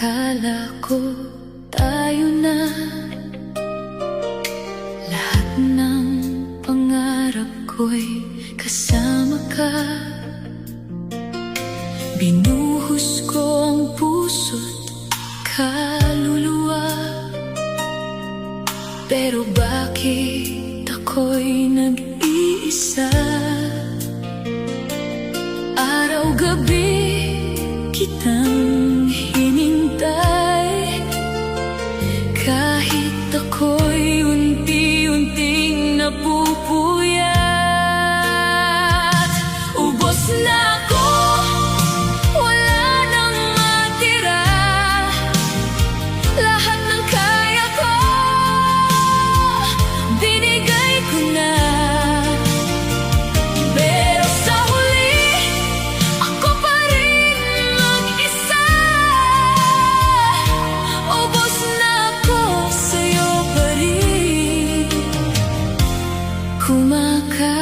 Akala ko tayo na, lahat ng pangarap ko'y kasama ka. Binuhos ko ang puso't kaluluwa, pero bakit ako'y nag-iisa? Araw-gabi kitang hinintay, kahit ako'y unti-unting napupuyat. Ubos na ako, wala nang matira, lahat ng kaya ko binigay ko na. Pero sa huli, ako pa rin mag-isa. Ubos na ako, sa'yo pa rin kumakapit.